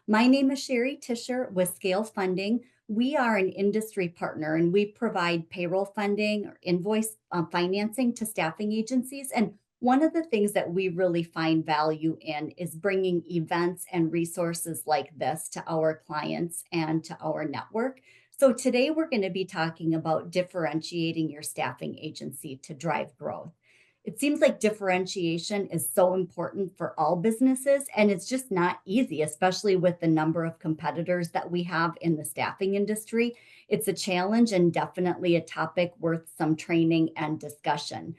My name is Sherry Tischer with Scale Funding. We are an industry partner and we provide payroll funding or invoice financing to staffing agencies. And one of the things that we really find value in is bringing events and resources like this to our clients and to our network. So today we're going to be talking about differentiating your staffing agency to drive growth. It seems like differentiation is so important for all businesses, and it's just not easy, especially with the number of competitors that we have in the staffing industry. It's a challenge and definitely a topic worth some training and discussion.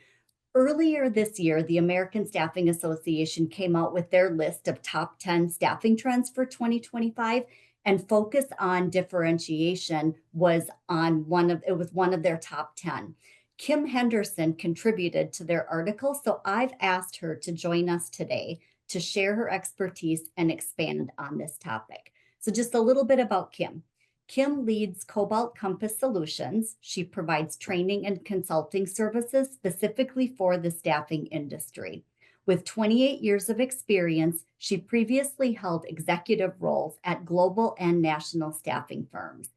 Earlier this year, the American Staffing Association came out with their list of top 10 staffing trends for 2025, and focus on differentiation was on one of their top 10. Kim Henderson contributed to their article, so I've asked her to join us today to share her expertise and expand on this topic. So just a little bit about Kim. Kim leads Cobalt Compass Solutions. She provides training and consulting services specifically for the staffing industry. With 28 years of experience, she previously held executive roles at global and national staffing firms.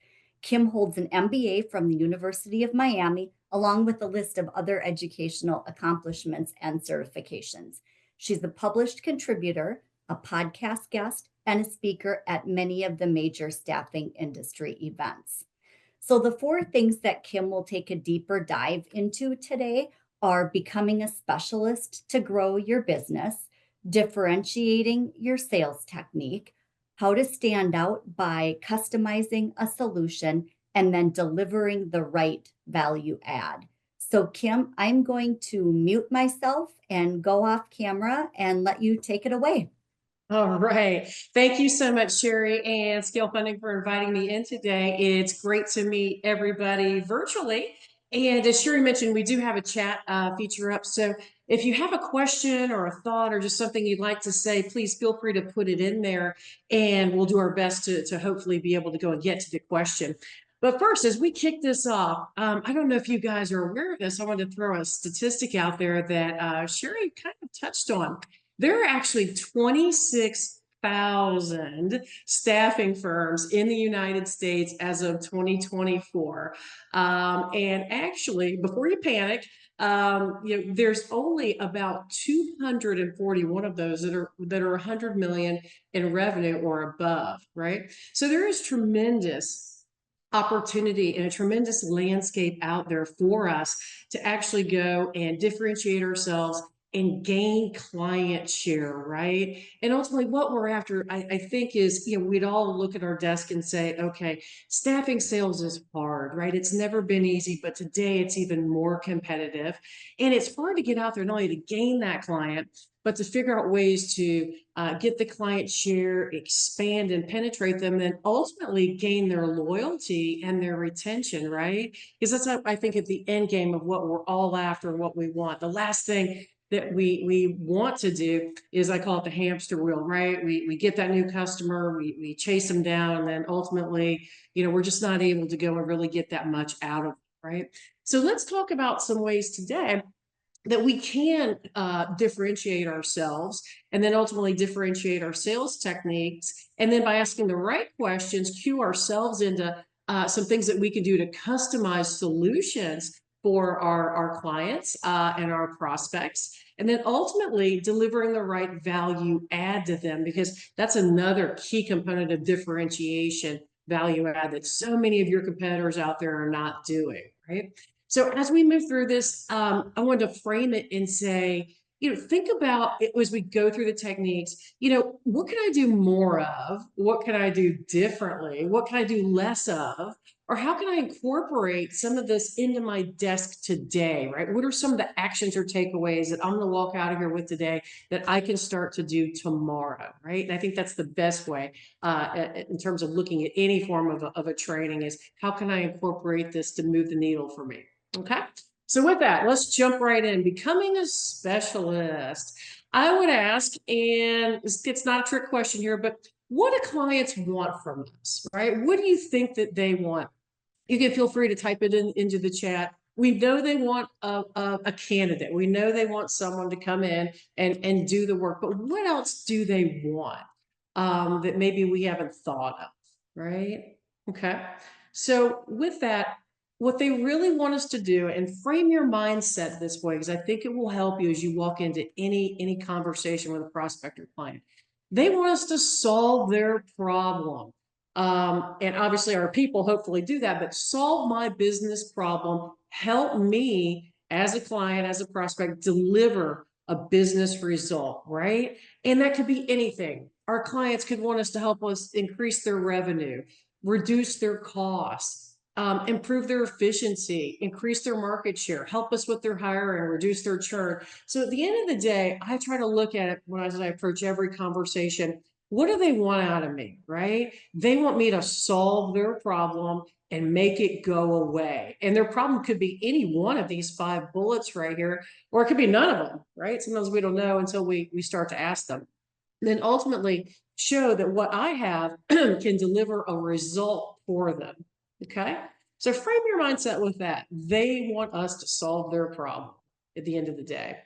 Kim holds an MBA from the University of Miami, along with a list of other educational accomplishments and certifications. She's a published contributor, a podcast guest, and a speaker at many of the major staffing industry events. So the four things that Kim will take a deeper dive into today are becoming a specialist to grow your business, differentiating your sales technique, how to stand out by customizing a solution, and then delivering the right value add. So Kim, I'm going to mute myself and go off camera and let you take it away. All right. Thank you so much, Sherry and Scale Funding, for inviting me in today. It's great to meet everybody virtually. And as Sherry mentioned, we do have a chat feature up. So if you have a question or a thought or just something you'd like to say, please feel free to put it in there and we'll do our best to hopefully be able to go and get to the question. But first, as we kick this off, I don't know if you guys are aware of this. I wanted to throw a statistic out there that Sherry kind of touched on. There are actually 26,000 staffing firms in the United States as of 2024. And actually, before you panic, there's only about 241 of those that are 100 million in revenue or above, right? So there is tremendous opportunity and a tremendous landscape out there for us to actually go and differentiate ourselves and gain client share, right? And ultimately what we're after, I think is, we'd all look at our desk and say, okay, staffing sales is hard, right? It's never been easy, but today it's even more competitive. And it's hard to get out there, not only to gain that client, but to figure out ways to get the client share, expand and penetrate them, and ultimately gain their loyalty and their retention, right? Because that's, I think, at the end game of what we're all after, what we want. The last thing that we want to do is, I call it the hamster wheel, right? We get that new customer, we chase them down, and then ultimately, we're just not able to go and really get that much out of it, right? So let's talk about some ways today that we can differentiate ourselves and then ultimately differentiate our sales techniques. And then by asking the right questions, cue ourselves into some things that we can do to customize solutions for our clients and our prospects. And then ultimately delivering the right value add to them, because that's another key component of differentiation, value add, that so many of your competitors out there are not doing, right? So as we move through this, I wanted to frame it and say, think about it as we go through the techniques, what can I do more of? What can I do differently? What can I do less of? Or how can I incorporate some of this into my desk today, right? What are some of the actions or takeaways that I'm going to walk out of here with today that I can start to do tomorrow, right? And I think that's the best way in terms of looking at any form of a training, is how can I incorporate this to move the needle for me? Okay, so with that, let's jump right in. Becoming a specialist. I would ask, and it's not a trick question here, but what do clients want from us, right? What do you think that they want? You can feel free to type it into the chat. We know they want a candidate. We know they want someone to come in and do the work, but what else do they want? that maybe we haven't thought of, right? Okay. So with that, what they really want us to do, and frame your mindset this way, because I think it will help you as you walk into any conversation with a prospect or client. They want us to solve their problem. And obviously our people hopefully do that, but solve my business problem, help me as a client, as a prospect, deliver a business result, right? And that could be anything. Our clients could want us to help us increase their revenue, reduce their costs, improve their efficiency, increase their market share, help us with their hiring, reduce their churn. So at the end of the day, I try to look at it as I approach every conversation. What do they want out of me, right? They want me to solve their problem and make it go away. And their problem could be any one of these 5 bullets right here, or it could be none of them, right? Sometimes we don't know until we start to ask them. Then ultimately show that what I have can deliver a result for them. Okay. So frame your mindset with that. They want us to solve their problem at the end of the day.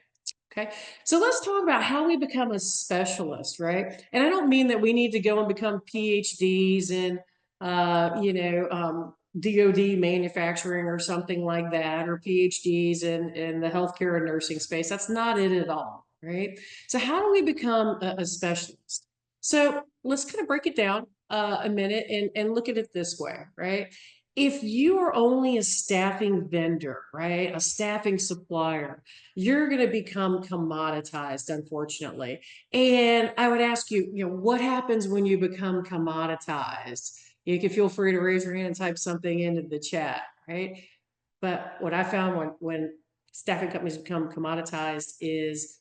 Okay. So let's talk about how we become a specialist, right? And I don't mean that we need to go and become PhDs in, DoD manufacturing or something like that, or PhDs in the healthcare and nursing space. That's not it at all, right? So how do we become a specialist? So let's kind of break it down a minute and look at it this way, right? If you are only a staffing vendor, right, a staffing supplier, you're going to become commoditized, unfortunately. And I would ask you, what happens when you become commoditized? You can feel free to raise your hand and type something into the chat, right? But what I found when staffing companies become commoditized is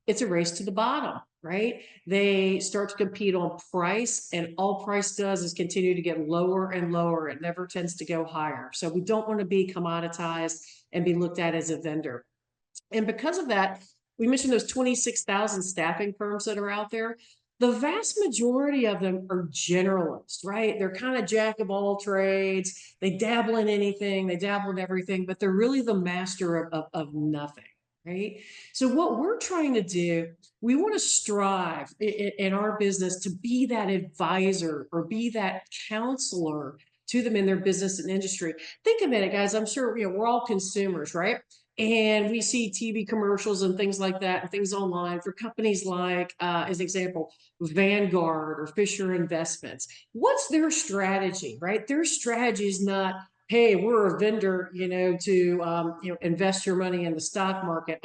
it's a race to the bottom, right? They start to compete on price, and all price does is continue to get lower and lower. It never tends to go higher. So we don't want to be commoditized and be looked at as a vendor. And because of that, we mentioned those 26,000 staffing firms that are out there. The vast majority of them are generalists, right? They're kind of jack of all trades. They dabble in anything, they dabble in everything, but they're really the master of nothing, right? So, what we're trying to do, we want to strive in our business to be that advisor or be that counselor to them in their business and industry. Think a minute, guys. I'm sure we're all consumers, right? And we see TV commercials and things like that, and things online for companies like, as an example, Vanguard or Fisher Investments. What's their strategy, right? Their strategy is not, hey, we're a vendor, to invest your money in the stock market.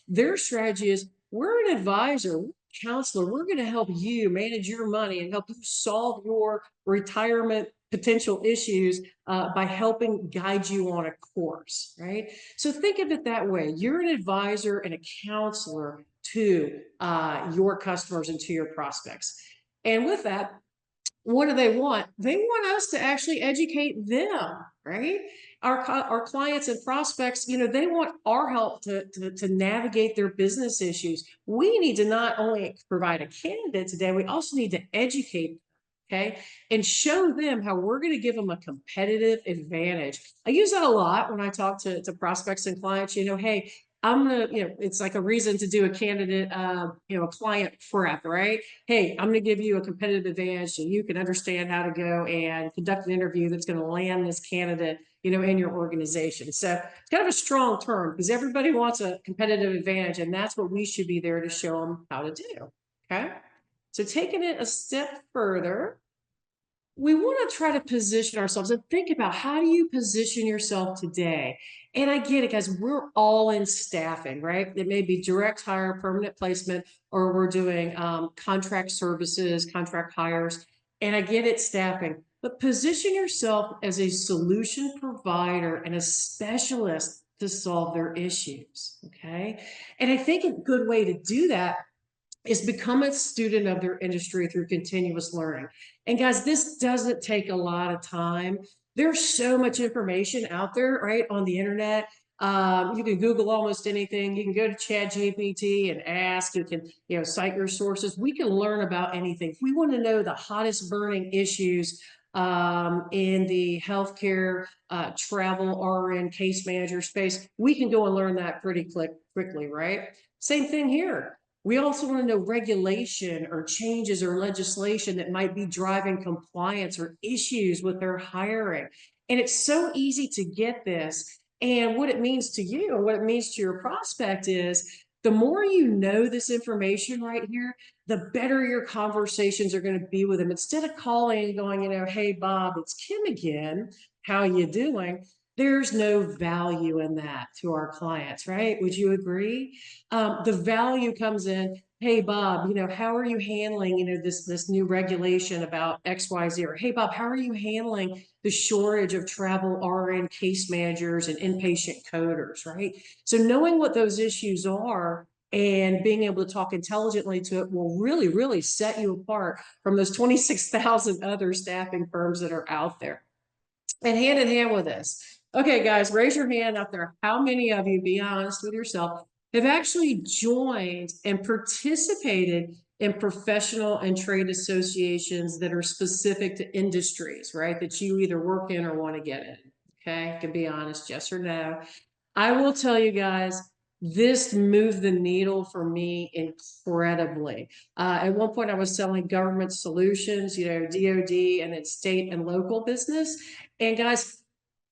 Their strategy is, we're an advisor, we're a counselor. We're going to help you manage your money and help you solve your retirement potential issues by helping guide you on a course, right? So think of it that way. You're an advisor and a counselor to your customers and to your prospects. And with that, what do they want? They want us to actually educate them, right? Our clients and prospects, they want our help to navigate their business issues. We need to not only provide a candidate today, we also need to educate, okay, and show them how we're going to give them a competitive advantage. I use that a lot when I talk to prospects and clients. Hey, I'm gonna, it's like a reason to do a candidate, a client prep, right? Hey, I'm going to give you a competitive advantage so you can understand how to go and conduct an interview that's going to land this candidate, in your organization. So it's kind of a strong term because everybody wants a competitive advantage, and that's what we should be there to show them how to do. Okay. So taking it a step further, we want to try to position ourselves and think about, how do you position yourself today? And I get it, guys, we're all in staffing, right? It may be direct hire, permanent placement, or we're doing contract services, contract hires. And I get it, staffing, but position yourself as a solution provider and a specialist to solve their issues. Okay. And I think a good way to do that is become a student of their industry through continuous learning. And guys, this doesn't take a lot of time. There's so much information out there, right, on the internet. You can Google almost anything. You can go to Chat GPT and ask. You can, cite your sources. We can learn about anything. If we want to know the hottest burning issues in the healthcare, travel, RN, case manager space, we can go and learn that pretty quickly, right? Same thing here. We also want to know regulation or changes or legislation that might be driving compliance or issues with their hiring. And it's so easy to get this. And what it means to you and what it means to your prospect is the more you know this information right here, the better your conversations are going to be with them. Instead of calling and going, hey, Bob, it's Kim again. How you doing? There's no value in that to our clients, right? Would you agree? The value comes in, hey, Bob, how are you handling, this new regulation about XYZ? Or hey, Bob, how are you handling the shortage of travel RN case managers and inpatient coders, right? So knowing what those issues are and being able to talk intelligently to it will really, really set you apart from those 26,000 other staffing firms that are out there. And hand in hand with this. Okay, guys, raise your hand out there. How many of you, be honest with yourself, have actually joined and participated in professional and trade associations that are specific to industries, right? That you either work in or want to get in. Okay, you can be honest, yes or no. I will tell you guys, this moved the needle for me incredibly. At one point, I was selling government solutions, DoD and its state and local business. And guys,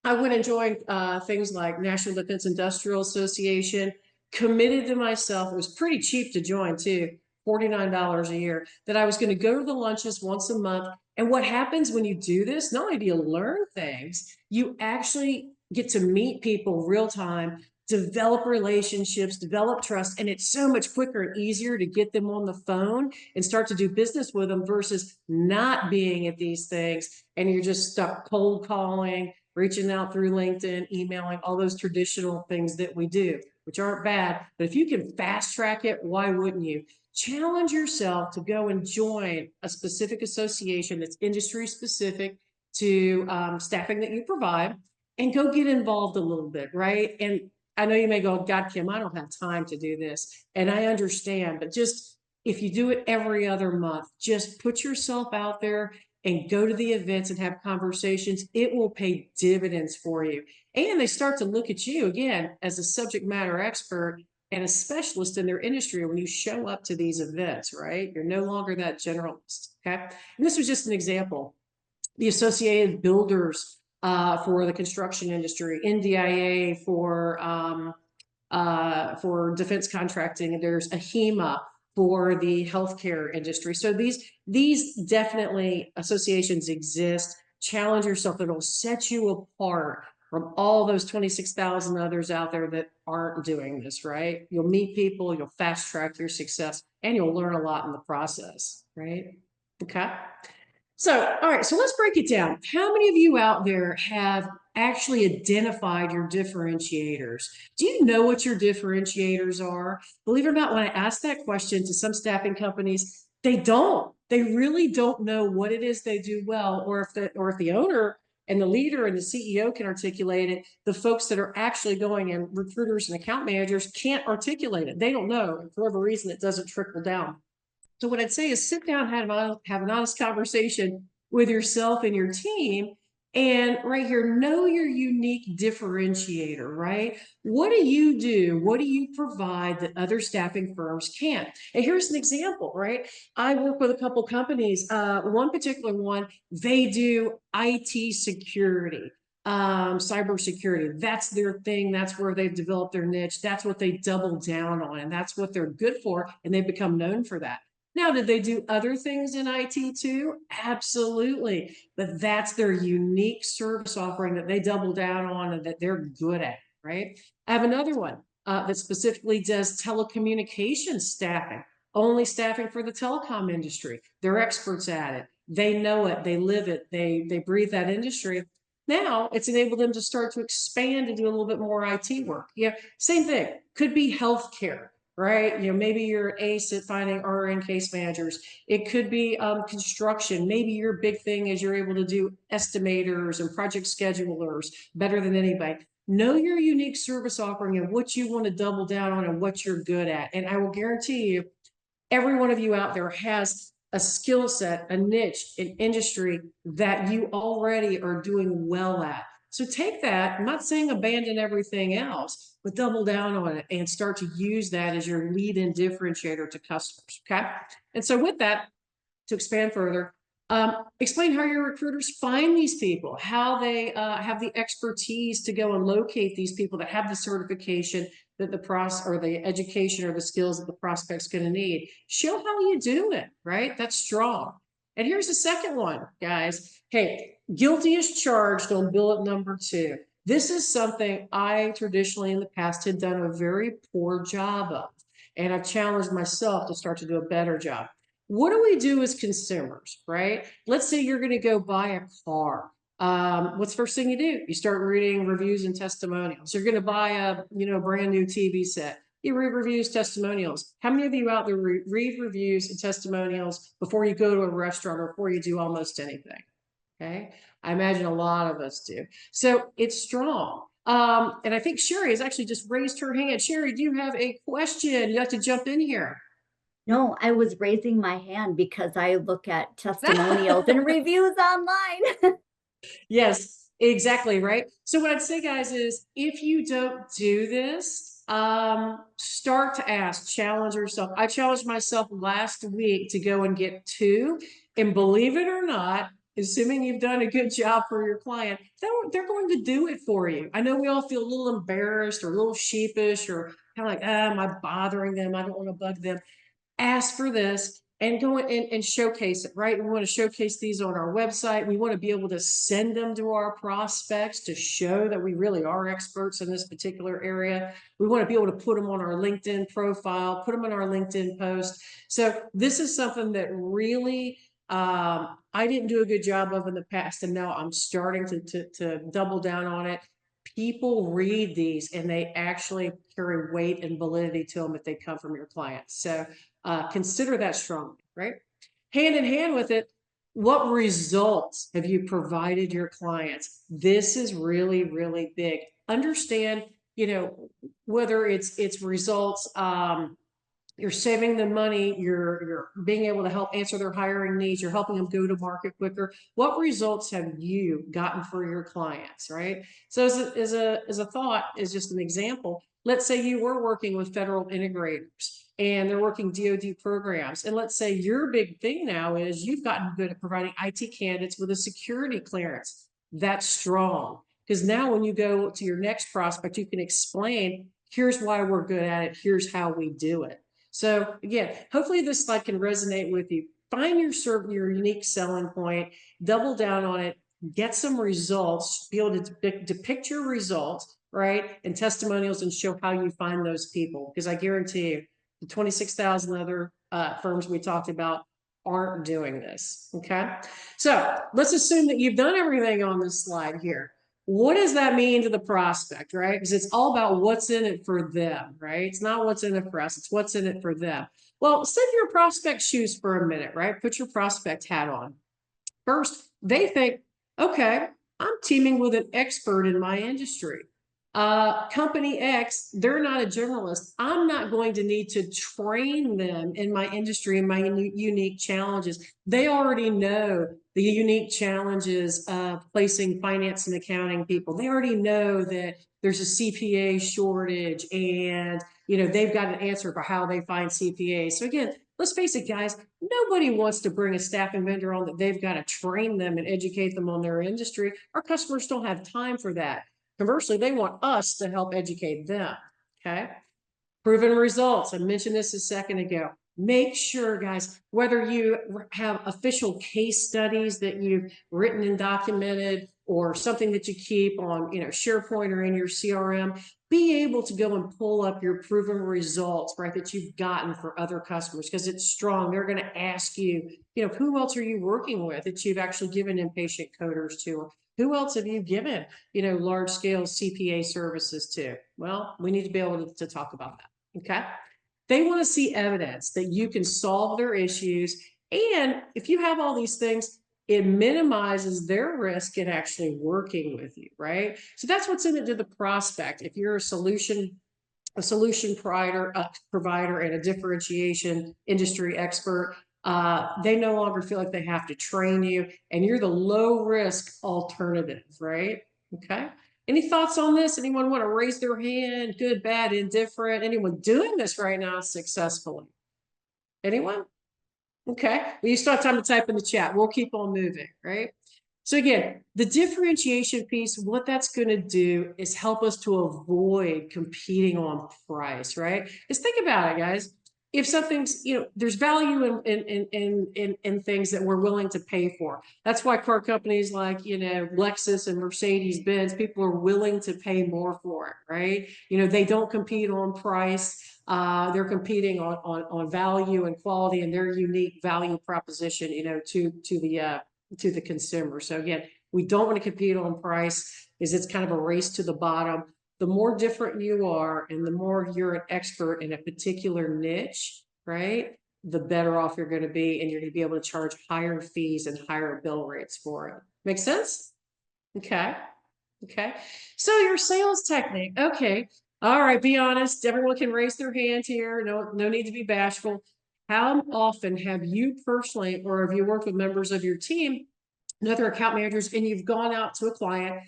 I went and joined things like National Defense Industrial Association, committed to myself. It was pretty cheap to join too, $49 a year, that I was going to go to the lunches once a month. And what happens when you do this, not only do you learn things, you actually get to meet people real time, develop relationships, develop trust, and it's so much quicker and easier to get them on the phone and start to do business with them versus not being at these things and you're just stuck cold calling, reaching out through LinkedIn, emailing, all those traditional things that we do, which aren't bad. But if you can fast track it, why wouldn't you? Challenge yourself to go and join a specific association that's industry specific to staffing that you provide and go get involved a little bit, right? And I know you may go, God, Kim, I don't have time to do this. And I understand, but just if you do it every other month, just put yourself out there and go to the events and have conversations. It will pay dividends for you. And they start to look at you again as a subject matter expert and a specialist in their industry when you show up to these events, right? You're no longer that generalist. Okay. And this was just an example. The Associated Builders for the construction industry, NDIA for defense contracting, and there's AHEMA for the healthcare industry. So these definitely associations exist. Challenge yourself. It'll set you apart from all those 26,000 others out there that aren't doing this, right? You'll meet people, you'll fast track your success, and you'll learn a lot in the process, right? Okay. So, all right, so let's break it down. How many of you out there have actually identified your differentiators? Do you know what your differentiators are? Believe it or not, when I ask that question to some staffing companies, they don't. They really don't know what it is they do well, or if the owner and the leader and the CEO can articulate it, the folks that are actually going and recruiters and account managers can't articulate it. They don't know. And for whatever reason, it doesn't trickle down. So what I'd say is sit down, have an honest conversation with yourself and your team. And right here, know your unique differentiator, right? What do you do? What do you provide that other staffing firms can't? And here's an example, right? I work with a couple companies. One particular one, they do IT security, cybersecurity. That's their thing. That's where they've developed their niche. That's what they double down on, and that's what they're good for. And they've become known for that. Now, did they do other things in IT too? Absolutely. But that's their unique service offering that they double down on and that they're good at, right? I have another one that specifically does telecommunications staffing, only staffing for the telecom industry. They're experts at it. They know it. They live it. They breathe that industry. Now it's enabled them to start to expand and do a little bit more IT work. Yeah, same thing. Could be healthcare, right? Maybe you're an ace at finding RN case managers. It could be construction. Maybe your big thing is you're able to do estimators and project schedulers better than anybody. Know your unique service offering and what you want to double down on and what you're good at. And I will guarantee you, every one of you out there has a skill set, a niche, an industry that you already are doing well at. So take that, I'm not saying abandon everything else, but double down on it and start to use that as your lead in differentiator to customers. Okay. And so with that, to expand further, explain how your recruiters find these people, how they have the expertise to go and locate these people that have the certification that the or the education or the skills that the prospect's going to need. Show how you do it, right? That's strong. And here's the second one, guys. Hey, guilty as charged on bullet number 2. This is something I traditionally in the past had done a very poor job of. And I've challenged myself to start to do a better job. What do we do as consumers, right? Let's say you're going to go buy a car. What's the first thing you do? You start reading reviews and testimonials. You're going to buy a, brand new TV set. You read reviews, testimonials. How many of you out there read reviews and testimonials before you go to a restaurant or before you do almost anything? Okay. I imagine a lot of us do. So it's strong. And I think Sherry has actually just raised her hand. Sherry, do you have a question? You have to jump in here. No, I was raising my hand because I look at testimonials and reviews online. Yes, exactly. Right. So what I'd say, guys, is if you don't do this, start to ask, challenge yourself. I challenged myself last week to go and get 2, and believe it or not, assuming you've done a good job for your client, they're going to do it for you. I know we all feel a little embarrassed or a little sheepish or kind of like, am I bothering them? I don't want to bug them. Ask for this and go in and showcase it, right? We want to showcase these on our website. We want to be able to send them to our prospects to show that we really are experts in this particular area. We want to be able to put them on our LinkedIn profile, put them on our LinkedIn post. So this is something that really I didn't do a good job of in the past, and now I'm starting to double down on it. People read these and they actually carry weight and validity to them if they come from your clients. So consider that strongly, right? Hand in hand with it, what results have you provided your clients? This is really, really big. Understand, whether it's results, you're saving them money, you're being able to help answer their hiring needs, you're helping them go to market quicker. What results have you gotten for your clients, right? So as a thought, is just an example. Let's say you were working with federal integrators and they're working DoD programs, and let's say your big thing now is you've gotten good at providing IT candidates with a security clearance. That's strong, because now when you go to your next prospect, you can explain, here's why we're good at it, here's how we do it. So again, hopefully this slide can resonate with you. Find your unique selling point, double down on it, get some results, be able to depict your results, right? And testimonials, and show how you find those people. Because I guarantee you, the 26,000 other firms we talked about aren't doing this, okay? So let's assume that you've done everything on this slide here. What does that mean to the prospect, right? Because it's all about what's in it for them, right? It's not what's in it for us, it's what's in it for them. Well, sit in your prospect shoes for a minute, right? Put your prospect hat on. First, they think, okay, I'm teaming with an expert in my industry. Company X, they're not a generalist. I'm not going to need to train them in my industry and my unique challenges. They already know the unique challenges of placing finance and accounting people. They already know that there's a CPA shortage, and they've got an answer for how they find CPAs. So again, let's face it, guys, nobody wants to bring a staffing vendor on that they've got to train them and educate them on their industry. Our customers don't have time for that. Conversely, they want us to help educate them, okay? Proven results. I mentioned this a second ago. Make sure, guys, whether you have official case studies that you've written and documented, or something that you keep on, SharePoint or in your CRM, be able to go and pull up your proven results, right, that you've gotten for other customers, because it's strong. They're going to ask you, who else are you working with that you've actually given inpatient coders to? Who else have you given, large scale CPA services to? Well, we need to be able to talk about that. Okay. They want to see evidence that you can solve their issues. And if you have all these things, it minimizes their risk in actually working with you, right? So that's what's in it to the prospect. If you're a solution provider and a differentiation industry expert, they no longer feel like they have to train you, and you're the low risk alternative, right? Okay. Any thoughts on this? Anyone want to raise their hand? Good, bad, indifferent? Anyone doing this right now successfully? Anyone? Okay. Well, you still have time to type in the chat. We'll keep on moving, right? So again, the differentiation piece, what that's going to do is help us to avoid competing on price, right? Because think about it, guys. If something's, there's value in things that we're willing to pay for. That's why car companies like, Lexus and Mercedes Benz, people are willing to pay more for it, right? They don't compete on price. They're competing on value and quality and their unique value proposition, to the consumer. So again, we don't want to compete on price, because it's kind of a race to the bottom. The more different you are and the more you're an expert in a particular niche, right, the better off you're going to be, and you're going to be able to charge higher fees and higher bill rates for it. Make sense? Okay. Okay. So your sales technique. Okay. All right. Be honest. Everyone can raise their hand here. No need to be bashful. How often have you personally, or have you worked with members of your team and other account managers, and you've gone out to a client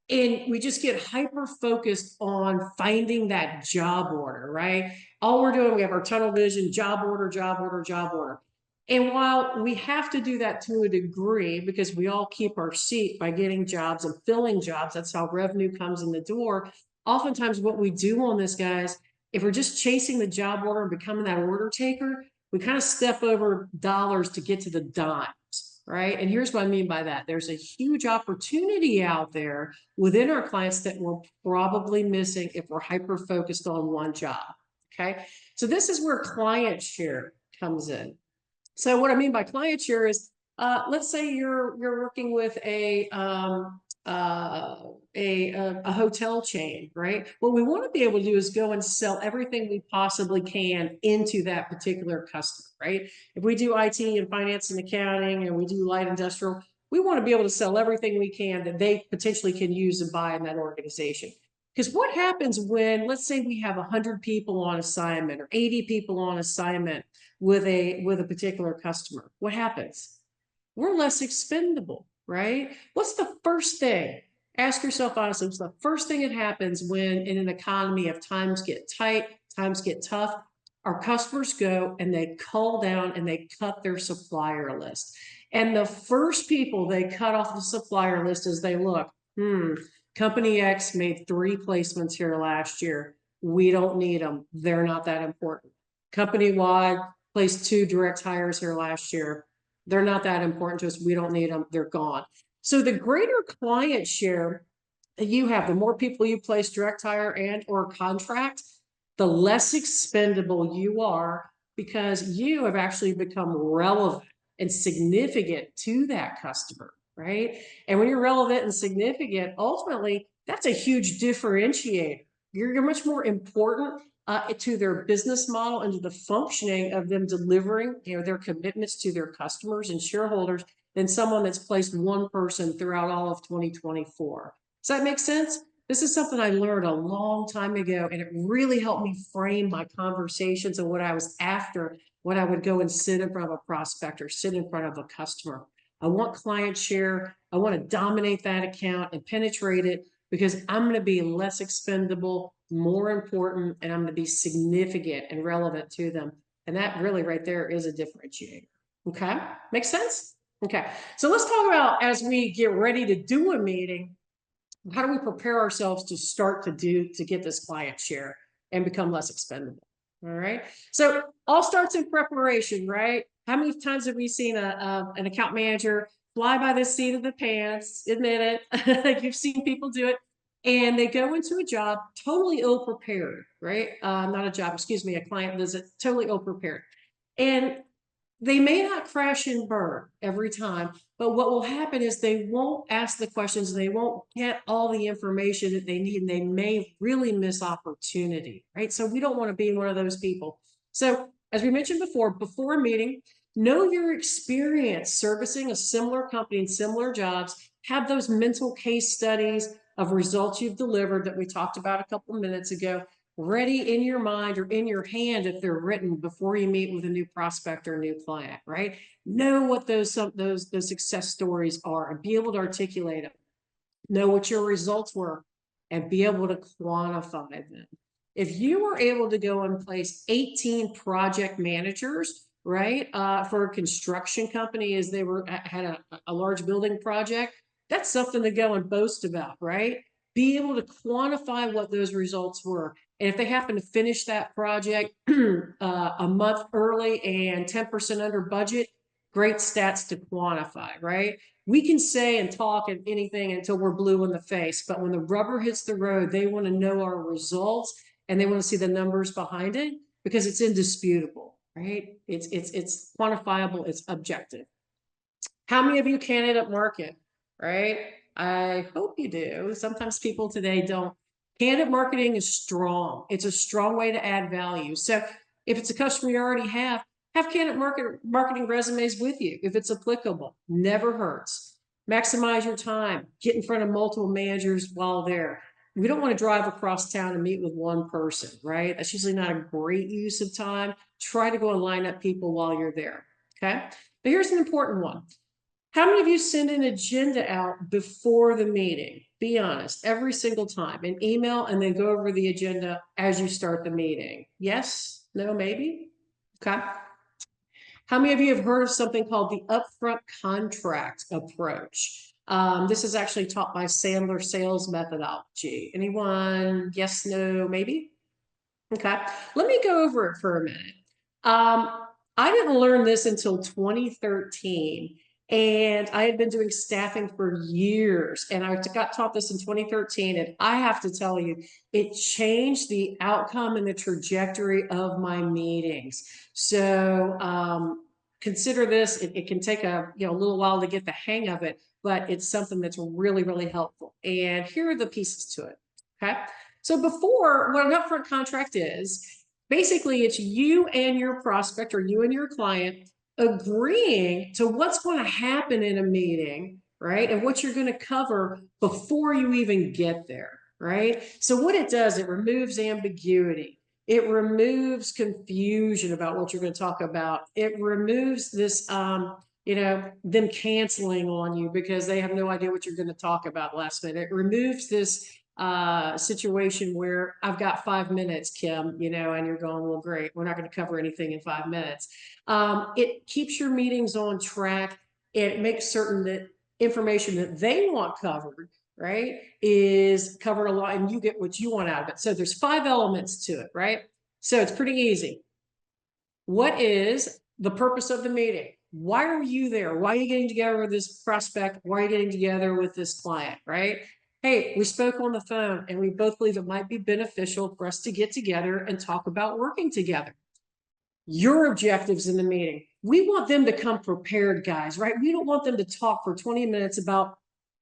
and we just get hyper focused on finding that job order, right? All we're doing, we have our tunnel vision, job order, job order, job order. And while we have to do that to a degree, because we all keep our seat by getting jobs and filling jobs, that's how revenue comes in the door. Oftentimes what we do on this, guys, if we're just chasing the job order and becoming that order taker, we kind of step over dollars to get to the dimes, right? And here's what I mean by that. There's a huge opportunity out there within our clients that we're probably missing if we're hyper focused on one job, okay? So this is where client share comes in. So what I mean by client share is, let's say you're working with a hotel chain, right? What we want to be able to do is go and sell everything we possibly can into that particular customer, right? If we do IT and finance and accounting, and we do light industrial, we want to be able to sell everything we can that they potentially can use and buy in that organization. Because what happens when, let's say we have 100 people on assignment or 80 people on assignment with a particular customer, what happens? We're less expendable, right? What's the first thing? Ask yourself honestly, what's the first thing that happens when, in an economy of times get tight, times get tough? Our customers go and they cull down and they cut their supplier list. And the first people they cut off the supplier list as they look, Company X made 3 placements here last year. We don't need them. They're not that important. Company Y placed 2 direct hires here last year. They're not that important to us. We don't need them. They're gone. So the greater client share that you have, the more people you place direct hire and or contract, the less expendable you are, because you have actually become relevant and significant to that customer, right? And when you're relevant and significant, ultimately, that's a huge differentiator. You're much more important to their business model and to the functioning of them delivering, their commitments to their customers and shareholders, than someone that's placed one person throughout all of 2024. Does that make sense? This is something I learned a long time ago, and it really helped me frame my conversations and what I was after when I would go and sit in front of a prospect or sit in front of a customer. I want client share. I want to dominate that account and penetrate it, because I'm going to be less expendable, more important, and I'm going to be significant and relevant to them. And that really right there is a differentiator. Okay. Makes sense? Okay. So let's talk about, as we get ready to do a meeting, how do we prepare ourselves to start to get this client share and become less expendable? All right. So all starts in preparation, right? How many times have we seen an account manager fly by the seat of the pants? Admit it. You've seen people do it. And they go into a job totally ill prepared, right? Not a job, excuse me, a client visit, totally ill prepared. And they may not crash and burn every time, but what will happen is they won't ask the questions, they won't get all the information that they need, and they may really miss opportunity, right? So we don't want to be one of those people. So as we mentioned before a meeting, know your experience servicing a similar company and similar jobs. Have those mental case studies of results you've delivered that we talked about a couple of minutes ago ready in your mind or in your hand if they're written before you meet with a new prospect or a new client, right? Know what those success stories are and be able to articulate them. know what your results were, and be able to quantify them. If you were able to go and place 18 project managers, right, for a construction company as they were had a large building project, that's something to go and boast about, right? Be able to quantify what those results were. And if they happen to finish that project a month early and 10% under budget, great stats to quantify, right? We can say and talk and anything until we're blue in the face, but when the rubber hits the road, they want to know our results and they want to see the numbers behind it because it's indisputable, right? It's quantifiable, it's objective. How many of you candidate market, right? I hope you do. Sometimes people today don't. Candidate marketing is strong. It's a strong way to add value. So if it's a customer you already have candidate marketing resumes with you if it's applicable. Never hurts. Maximize your time. Get in front of multiple managers while there. We don't want to drive across town and meet with one person, right? That's usually not a great use of time. Try to go and line up people while you're there, okay? But here's an important one. How many of you send an agenda out before the meeting? Be honest, every single time, an email and then go over the agenda as you start the meeting. Yes, no, maybe? Okay. How many of you have heard of something called the upfront contract approach? This is actually taught by Sandler sales methodology. Anyone? Yes, no, maybe? Okay. Let me go over it for a minute. I didn't learn this until 2013. And I had been doing staffing for years. And I got taught this in 2013. And I have to tell you, it changed the outcome and the trajectory of my meetings. So consider this. It can take a little while to get the hang of it, but it's something that's really, really helpful. And here are the pieces to it. Okay. So before, what an upfront contract is, basically it's you and your prospect or you and your client agreeing to what's going to happen in a meeting, right? And what you're going to cover before you even get there, right? So what it does, it removes ambiguity. It removes confusion about what you're going to talk about. It removes this, them canceling on you because they have no idea what you're going to talk about last minute. It removes this situation where I've got 5 minutes, Kim, and you're going, well, great, we're not going to cover anything in 5 minutes. It keeps your meetings on track. It makes certain that information that they want covered, right, is covered a lot and you get what you want out of it. So there's 5 elements to it, right? So it's pretty easy. What is the purpose of the meeting? Why are you there? Why are you getting together with this prospect? Why are you getting together with this client, right? Hey, we spoke on the phone and we both believe it might be beneficial for us to get together and talk about working together. Your objectives in the meeting. We want them to come prepared, guys, right? We don't want them to talk for 20 minutes about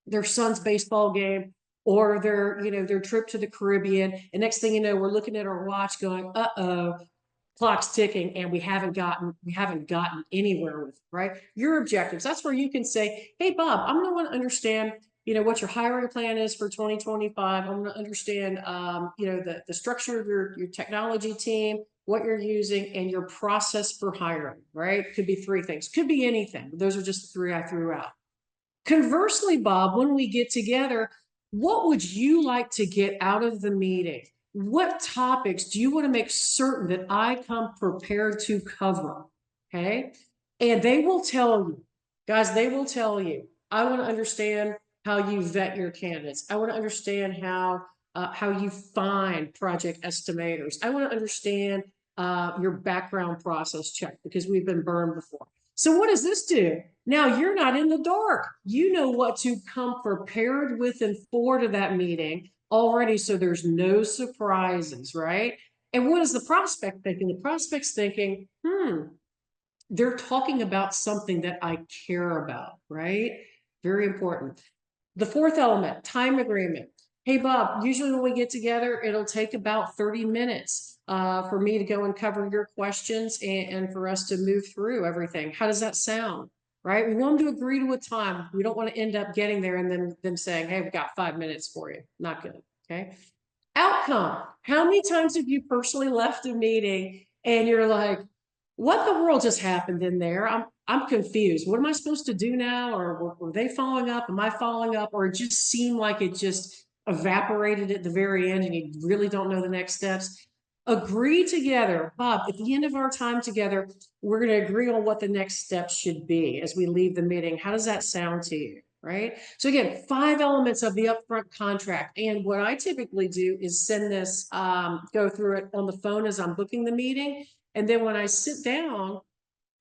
their son's baseball game or their trip to the Caribbean. And next thing you know, we're looking at our watch going, uh-oh, clock's ticking and we haven't gotten anywhere with it, right? Your objectives. That's where you can say, hey, Bob, I'm going to want to understand what your hiring plan is for 2025. I'm going to understand, the structure of your technology team, what you're using, and your process for hiring, right? Could be 3 things. Could be anything. Those are just the 3 I threw out. Conversely, Bob, when we get together, what would you like to get out of the meeting? What topics do you want to make certain that I come prepared to cover? Okay. And they will tell you, guys, they will tell you, I want to understand how you vet your candidates. I want to understand how you find project estimators. I want to understand your background process check because we've been burned before. So what does this do? Now you're not in the dark. You know what to come prepared with and for to that meeting already, so there's no surprises, right? And what is the prospect thinking? The prospect's thinking, they're talking about something that I care about, right? Very important. The 4th element, time agreement. Hey, Bob, usually when we get together, it'll take about 30 minutes for me to go and cover your questions and for us to move through everything. How does that sound? Right? We want them to agree to a time. We don't want to end up getting there and then them saying, hey, we've got 5 minutes for you. Not good. Okay. Outcome. How many times have you personally left a meeting and you're like, what the world just happened in there? I'm confused. What am I supposed to do now? Or were they following up? Am I following up? Or it just seemed like it just evaporated at the very end and you really don't know the next steps? Agree together, Bob. At the end of our time together, we're going to agree on what the next steps should be as we leave the meeting. How does that sound to you? Right. So again, 5 elements of the upfront contract. And what I typically do is send this, go through it on the phone as I'm booking the meeting. And then when I sit down,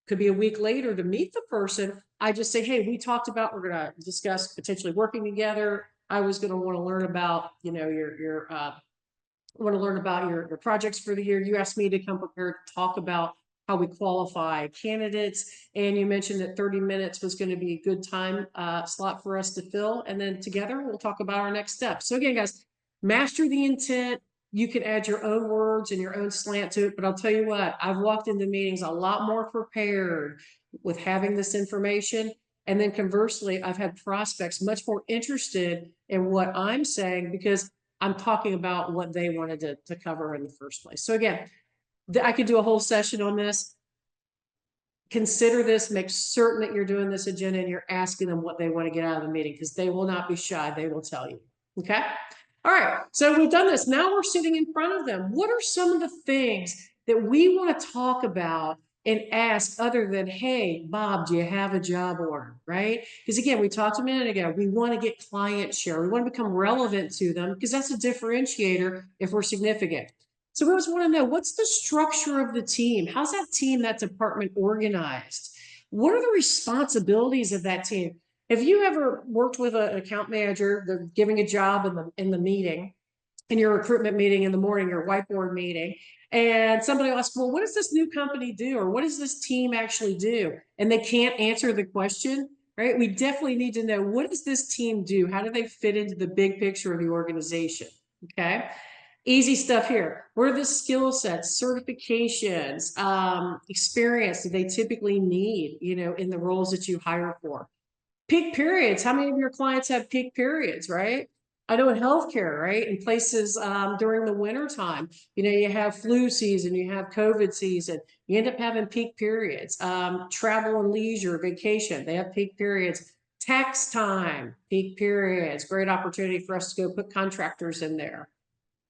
could be a week later to meet the person, I just say, hey, we talked about, we're going to discuss potentially working together. I was going to want to learn about, want to learn about your projects for the year. You asked me to come prepared to talk about how we qualify candidates. And you mentioned that 30 minutes was going to be a good time slot for us to fill. And then together we'll talk about our next steps. So again, guys, master the intent. You can add your own words and your own slant to it. But I'll tell you what, I've walked into meetings a lot more prepared with having this information. And then conversely, I've had prospects much more interested in what I'm saying because I'm talking about what they wanted to cover in the first place. So again, I could do a whole session on this. Consider this, make certain that you're doing this agenda and you're asking them what they want to get out of the meeting because they will not be shy. They will tell you. Okay. All right. So we've done this. Now we're sitting in front of them. What are some of the things that we want to talk about and ask other than, hey, Bob, do you have a job order? Right? Because again, we talked a minute ago, we want to get client share. We want to become relevant to them because that's a differentiator if we're significant. So we always want to know, what's the structure of the team? How's that team, that department organized? What are the responsibilities of that team? Have you ever worked with an account manager, they're giving a job in the meeting, in your recruitment meeting in the morning, your whiteboard meeting, and somebody will ask, well, what does this new company do? Or what does this team actually do? And they can't answer the question, right? We definitely need to know, what does this team do? How do they fit into the big picture of the organization? Okay. Easy stuff here. What are the skill sets, certifications, experience that they typically need, in the roles that you hire for? Peak periods. How many of your clients have peak periods, right? I know in healthcare, right? In places during the winter time, you have flu season, you have COVID season, you end up having peak periods. Travel and leisure, vacation, they have peak periods. Tax time, peak periods, great opportunity for us to go put contractors in there.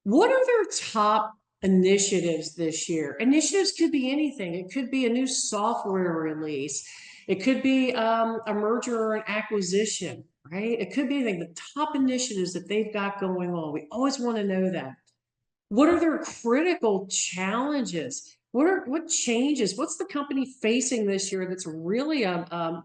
What are their top initiatives this year? Initiatives could be anything. It could be a new software release. It could be a merger or an acquisition, right? It could be anything. The top initiatives that they've got going on. We always want to know that. What are their critical challenges? What changes? What's the company facing this year that's really a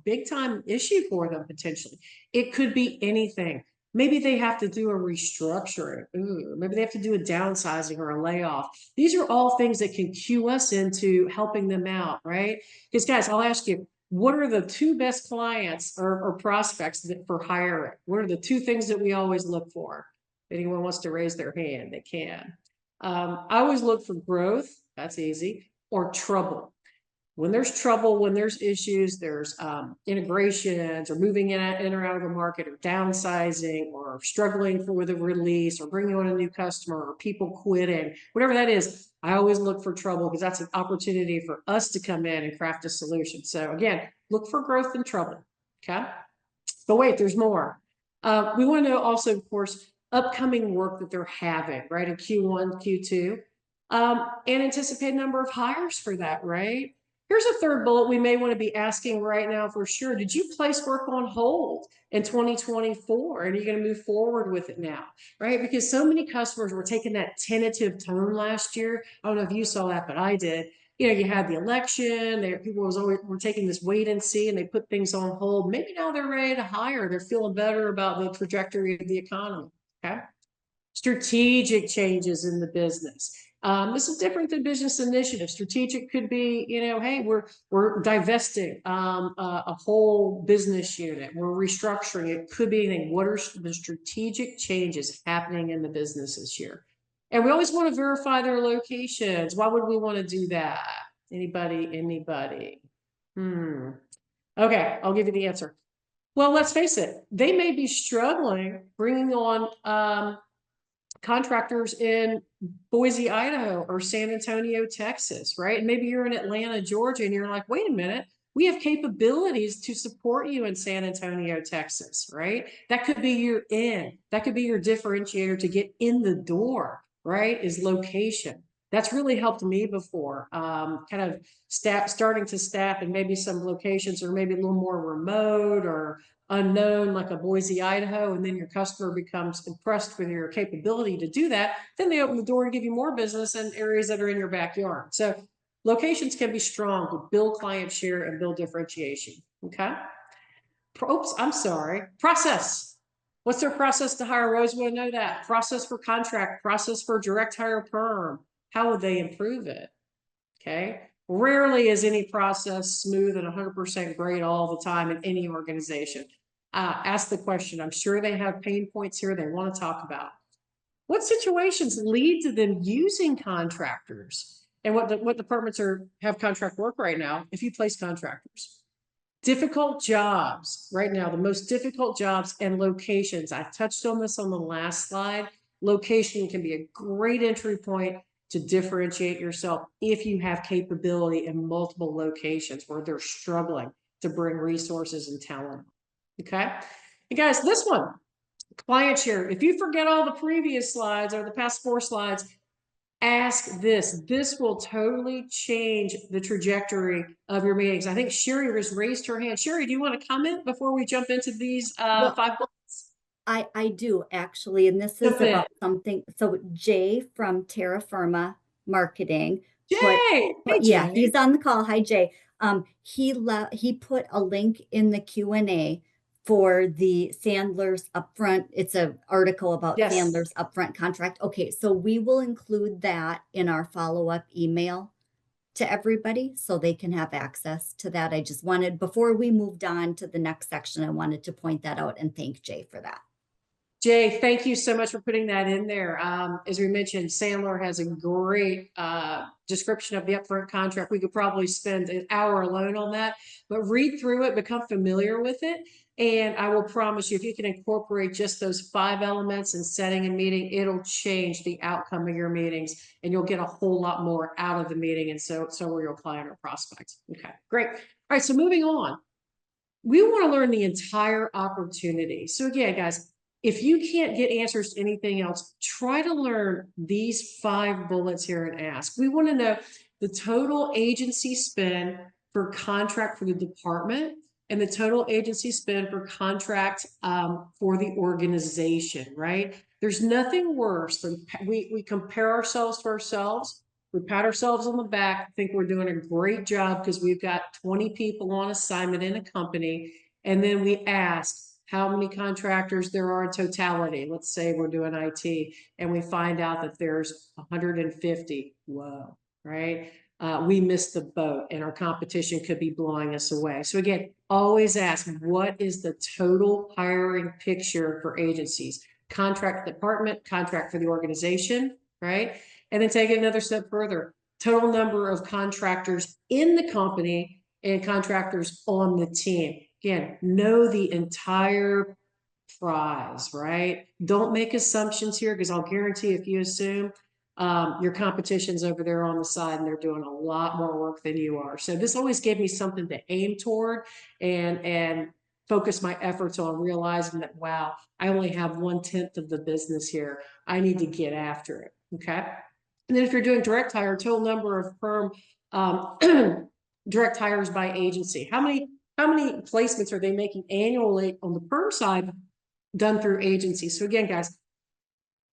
big time issue for them potentially? It could be anything. Maybe they have to do a restructuring. Ooh, maybe they have to do a downsizing or a layoff. These are all things that can cue us into helping them out, right? Because guys, I'll ask you, what are the 2 best clients or prospects for hiring? What are the 2 things that we always look for? If anyone wants to raise their hand, they can. I always look for growth. That's easy. Or trouble. When there's trouble, when there's issues, there's integrations or moving in or out of a market or downsizing or struggling with a release or bringing on a new customer or people quitting, whatever that is, I always look for trouble because that's an opportunity for us to come in and craft a solution. So again, look for growth and trouble. Okay. But wait, there's more. We want to know also, of course, upcoming work that they're having, right? In Q1, Q2, and anticipate number of hires for that, right? Here's a third bullet we may want to be asking right now for sure. Did you place work on hold in 2024? And are you going to move forward with it now, right? Because so many customers were taking that tentative tone last year. I don't know if you saw that, but I did. You had the election, people were taking this wait and see, and they put things on hold. Maybe now they're ready to hire. They're feeling better about the trajectory of the economy. Okay. Strategic changes in the business. This is different than business initiative. Strategic could be, hey, we're divesting a whole business unit. We're restructuring. It could be anything. What are the strategic changes happening in the business this year? And we always want to verify their locations. Why would we want to do that? Anybody? Okay, I'll give you the answer. Well, let's face it. They may be struggling bringing on contractors in Boise, Idaho, or San Antonio, Texas, right? And maybe you're in Atlanta, Georgia, and you're like, wait a minute, we have capabilities to support you in San Antonio, Texas, right? That could be your in. That could be your differentiator to get in the door, right? Is location. That's really helped me before, kind of starting to staff in maybe some locations or maybe a little more remote or unknown, like a Boise, Idaho, and then your customer becomes impressed with your capability to do that, then they open the door and give you more business in areas that are in your backyard. So locations can be strong to build client share and build differentiation. Okay. Oops, I'm sorry. Process. What's their process to hire? We always want to know that. Process for contract, process for direct hire perm. How would they improve it? Okay. Rarely is any process smooth and 100% great all the time in any organization. Ask the question. I'm sure they have pain points here they want to talk about. What situations lead to them using contractors? And what departments have contract work right now if you place contractors? Difficult jobs right now, the most difficult jobs and locations. I touched on this on the last slide. Location can be a great entry point to differentiate yourself if you have capability in multiple locations where they're struggling to bring resources and talent. Okay. And guys, this one, client share. If you forget all the previous slides or the past 4 slides, ask this. This will totally change the trajectory of your meetings. I think Sherry has raised her hand. Sherry, do you want to comment before we jump into these Well, 5 bullets? I do actually, and this is Jump in. about something. So Jay from Terra Firma Marketing put, Jay. Hey, yeah, Jay. he's on the call. Hi, Jay. He put a link in the Q&A for the Sandler's upfront. It's an article about Yes. Sandler's upfront contract. Okay, so we will include that in our follow-up email to everybody so they can have access to that. I just wanted, before we moved on to the next section, I wanted to point that out and thank Jay for that. Jay, thank you so much for putting that in there. As we mentioned, Sandler has a great description of the upfront contract. We could probably spend an hour alone on that, but read through it, become familiar with it. And I will promise you, if you can incorporate just those 5 elements in setting a meeting, it'll change the outcome of your meetings and you'll get a whole lot more out of the meeting. And so will your client or prospect. Okay, great. All right, so moving on. We want to learn the entire opportunity. So again, guys, if you can't get answers to anything else, try to learn these 5 bullets here and ask. We want to know the total agency spend for contract for the department and the total agency spend for contract for the organization, right? There's nothing worse than we compare ourselves to ourselves. We pat ourselves on the back, think we're doing a great job because we've got 20 people on assignment in a company. And then we ask how many contractors there are in totality. Let's say we're doing IT and we find out that there's 150. Whoa, right? We missed the boat and our competition could be blowing us away. So again, always ask, what is the total hiring picture for agencies? Contract department, contract for the organization, right? And then take it another step further. Total number of contractors in the company and contractors on the team. Again, know the entire prize, right? Don't make assumptions here because I'll guarantee if you assume your competition's over there on the side and they're doing a lot more work than you are. So this always gave me something to aim toward and focus my efforts on, realizing that, wow, I only have 1/10 of the business here. I need to get after it. Okay. And then if you're doing direct hire, total number of firm direct hires by agency. How many placements are they making annually on the perm side done through agencies? So again, guys,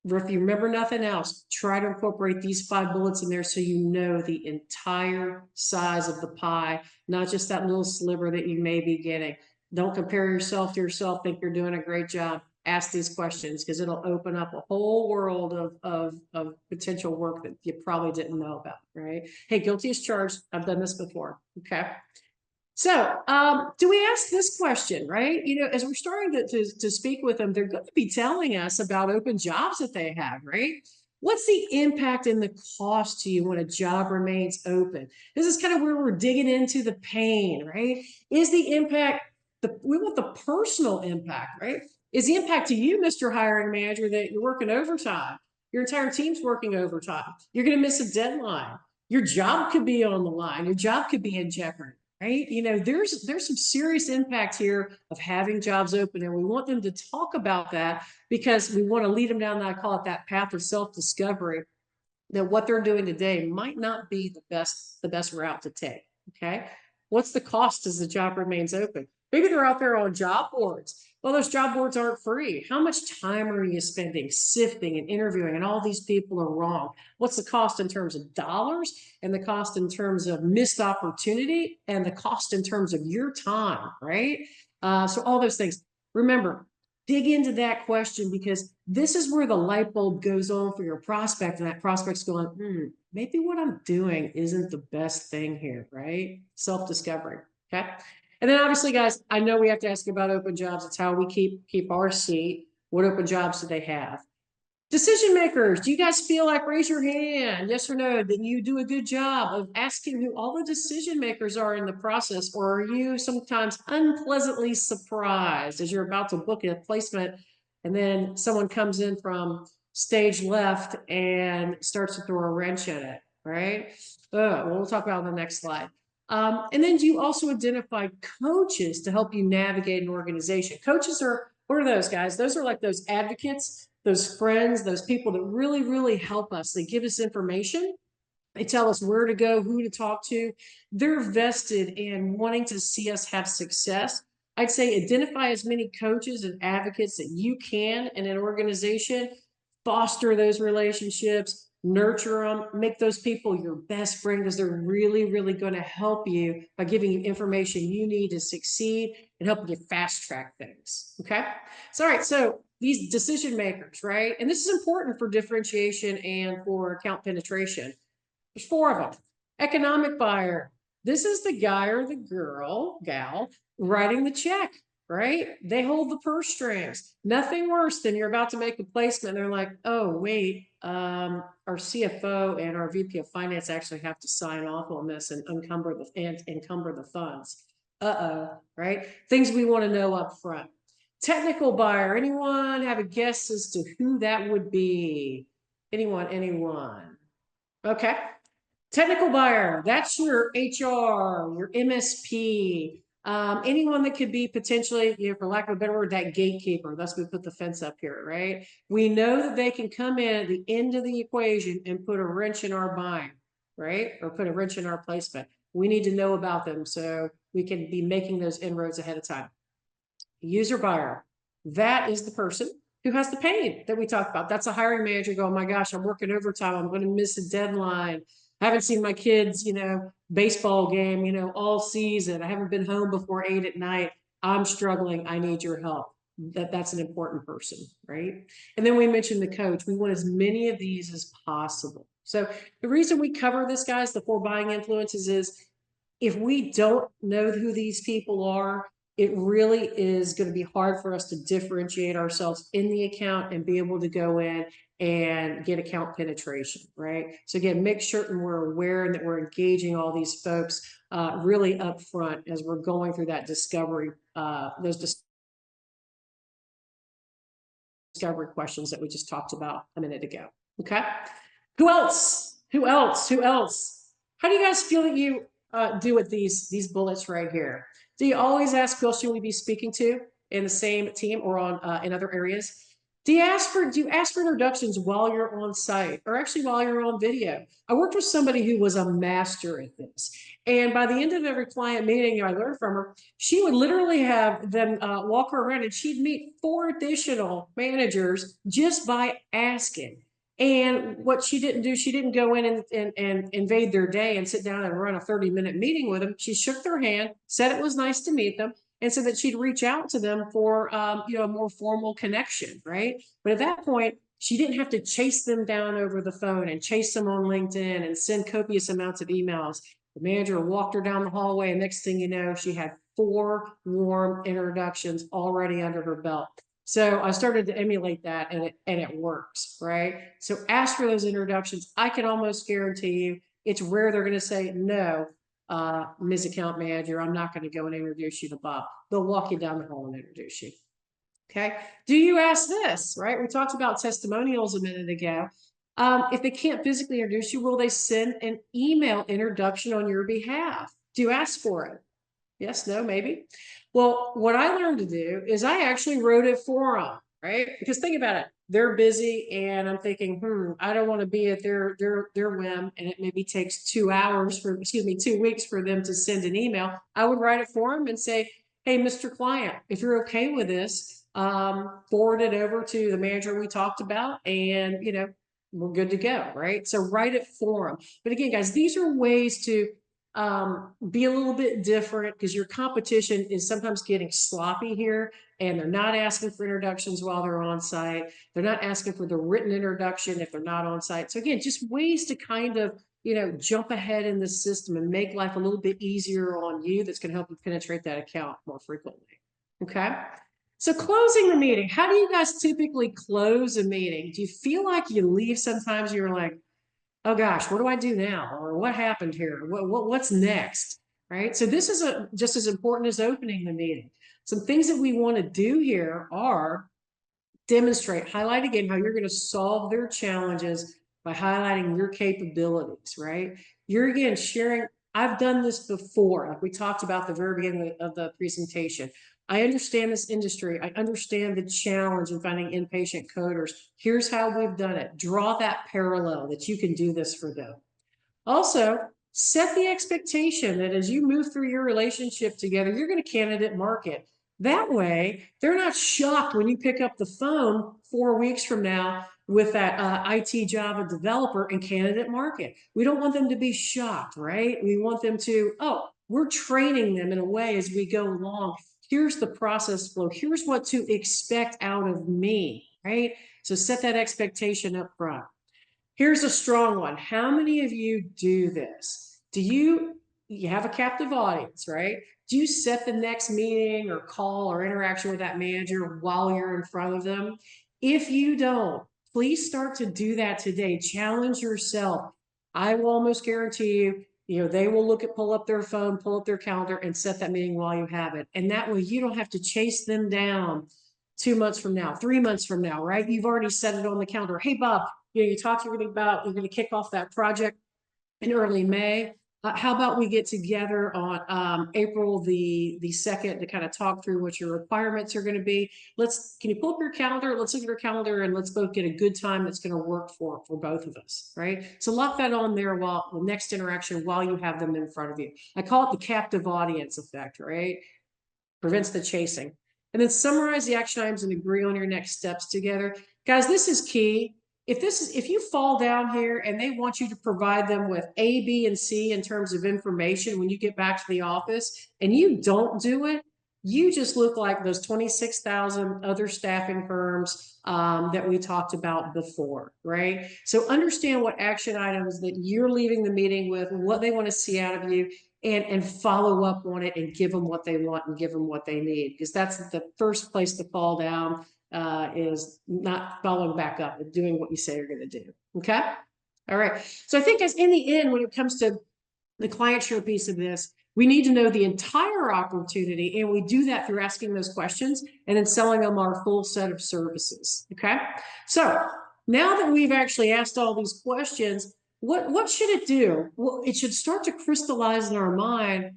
if you remember nothing else, try to incorporate these 5 bullets in there so you know the entire size of the pie, not just that little sliver that you may be getting. Don't compare yourself to yourself, think you're doing a great job. Ask these questions because it'll open up a whole world of potential work that you probably didn't know about, right? Hey, guilty as charged. I've done this before. Okay. So, do we ask this question, right? You know, as we're starting to speak with them, they're going to be telling us about open jobs that they have, right? What's the impact and the cost to you when a job remains open? This is kind of where we're digging into the pain, right? Is the impact, we want the personal impact, right? Is the impact to you, Mr. Hiring Manager, that you're working overtime? Your entire team's working overtime. You're going to miss a deadline. Your job could be on the line. Your job could be in jeopardy, right? There's some serious impact here of having jobs open, and we want them to talk about that because we want to lead them down that, I call it that path of self-discovery, that what they're doing today might not be the best route to take. Okay. What's the cost as the job remains open? Maybe they're out there on job boards. Well, those job boards aren't free. How much time are you spending sifting and interviewing? And all these people are wrong. What's the cost in terms of dollars, and the cost in terms of missed opportunity, and the cost in terms of your time, right? So all those things. Remember, dig into that question, because this is where the light bulb goes on for your prospect, and that prospect's going, maybe what I'm doing isn't the best thing here, right? Self-discovery. Okay. And then obviously, guys, I know we have to ask about open jobs. It's how we keep our seat. What open jobs do they have? Decision makers, do you guys feel like, raise your hand, yes or no, that you do a good job of asking who all the decision makers are in the process? Or are you sometimes unpleasantly surprised as you're about to book a placement, and then someone comes in from stage left and starts to throw a wrench in it, right? Well, we'll talk about it on the next slide. And then do you also identify coaches to help you navigate an organization? Coaches are, what are those guys? Those are like those advocates, those friends, those people that really, really help us. They give us information. They tell us where to go, who to talk to. They're vested in wanting to see us have success. I'd say identify as many coaches and advocates that you can in an organization, foster those relationships, nurture them, make those people your best friend, because they're really, really going to help you by giving you information you need to succeed and helping you fast track things. Okay. So, all right. So these decision makers, right? And this is important for differentiation and for account penetration. There's 4 of them. Economic buyer. This is the guy or the gal writing the check, right? They hold the purse strings. Nothing worse than you're about to make a placement and they're like, oh, wait, our CFO and our VP of finance actually have to sign off on this and encumber the funds. Right? Things we want to know up front. Technical buyer. Anyone have a guess as to who that would be? Anyone? Okay. Technical buyer, that's your HR, your MSP, anyone that could be potentially, for lack of a better word, that gatekeeper. That's we put the fence up here, right? We know that they can come in at the end of the equation and put a wrench in our buying, right? Or put a wrench in our placement. We need to know about them so we can be making those inroads ahead of time. User buyer, that is the person who has the pain that we talked about. That's a hiring manager going, oh my gosh, I'm working overtime. I'm going to miss a deadline. I haven't seen my kids, baseball game, all season. I haven't been home before 8 at night. I'm struggling. I need your help. That's an important person, right? And then we mentioned the coach. We want as many of these as possible. So the reason we cover this, guys, the 4 buying influences, is if we don't know who these people are, it really is going to be hard for us to differentiate ourselves in the account and be able to go in and get account penetration, right? So again, make certain we're aware and that we're engaging all these folks really up front as we're going through that discovery, those discovery questions that we just talked about a minute ago. Okay. Who else? How do you guys feel that you do with these bullets right here? Do you always ask who else should we be speaking to in the same team or on in other areas? Do you ask for introductions while you're on site, or actually while you're on video? I worked with somebody who was a master at this, and by the end of every client meeting I learned from her, she would literally have them walk her around, and she'd meet 4 additional managers just by asking. And what she didn't do, she didn't go in and invade their day and sit down and run a 30-minute meeting with them. She shook their hand, said it was nice to meet them, and so that she'd reach out to them for a more formal connection, right? But at that point, she didn't have to chase them down over the phone and chase them on LinkedIn and send copious amounts of emails. The manager walked her down the hallway, and next thing you know, she had 4 warm introductions already under her belt. So I started to emulate that, and it works, right? So ask for those introductions. I can almost guarantee you it's rare they're going to say, no, Ms. Account Manager, I'm not going to go and introduce you to Bob. They'll walk you down the hall and introduce you. Okay. Do you ask this, right? We talked about testimonials a minute ago. If they can't physically introduce you, will they send an email introduction on your behalf? Do you ask for it? Yes, no, maybe. Well, what I learned to do is I actually wrote it for them, right? Because think about it. They're busy and I'm thinking, I don't want to be at their whim, and it maybe takes 2 hours for, 2 weeks for them to send an email. I would write it for them and say, hey, Mr. Client, if you're okay with this, forward it over to the manager we talked about, and we're good to go, right? So write it for them. But again, guys, these are ways to be a little bit different, because your competition is sometimes getting sloppy here, and they're not asking for introductions while they're on site. They're not asking for the written introduction if they're not on site. So again, just ways to kind of jump ahead in the system and make life a little bit easier on you, that's going to help you penetrate that account more frequently. Okay. So closing the meeting, how do you guys typically close a meeting? Do you feel like you leave sometimes, you're like, oh gosh, what do I do now? Or what happened here? What's next? Right? So this is just as important as opening the meeting. Some things that we want to do here are demonstrate, highlight again how you're going to solve their challenges by highlighting your capabilities, right? You're again sharing, I've done this before, like we talked about the very beginning of the presentation. I understand this industry. I understand the challenge in finding inpatient coders. Here's how we've done it. Draw that parallel that you can do this for them. Also, set the expectation that as you move through your relationship together, you're going to candidate market. That way, they're not shocked when you pick up the phone 4 weeks from now with that IT Java developer and candidate market. We don't want them to be shocked, right? We want them to, oh, we're training them in a way as we go along. Here's the process flow. Here's what to expect out of me, right? So set that expectation up front. Here's a strong one. How many of you do this? Do you have a captive audience, right? Do you set the next meeting or call or interaction with that manager while you're in front of them? If you don't, please start to do that today. Challenge yourself. I will almost guarantee you, they will pull up their phone, pull up their calendar, and set that meeting while you have it. And that way you don't have to chase them down 2 months from now, 3 months from now, right? You've already set it on the calendar. Hey, Bob, you talked about you're going to kick off that project in early May. How about we get together on April the 2nd to kind of talk through what your requirements are going to be? Can you pull up your calendar? Let's look at your calendar and let's both get a good time that's going to work for both of us, right? So lock that on there while the next interaction, while you have them in front of you. I call it the captive audience effect, right? Prevents the chasing. And then summarize the action items and agree on your next steps together. Guys, this is key. If you fall down here and they want you to provide them with A, B, and C in terms of information when you get back to the office, and you don't do it, you just look like those 26,000 other staffing firms that we talked about before, right? So understand what action items that you're leaving the meeting with, what they want to see out of you, and follow up on it and give them what they want and give them what they need, because that's the first place to fall down, is not following back up and doing what you say you're going to do. Okay. All right. So I think as in the end, when it comes to the client share piece of this, we need to know the entire opportunity, and we do that through asking those questions and then selling them our full set of services. Okay. So now that we've actually asked all these questions, what should it do? Well, it should start to crystallize in our mind,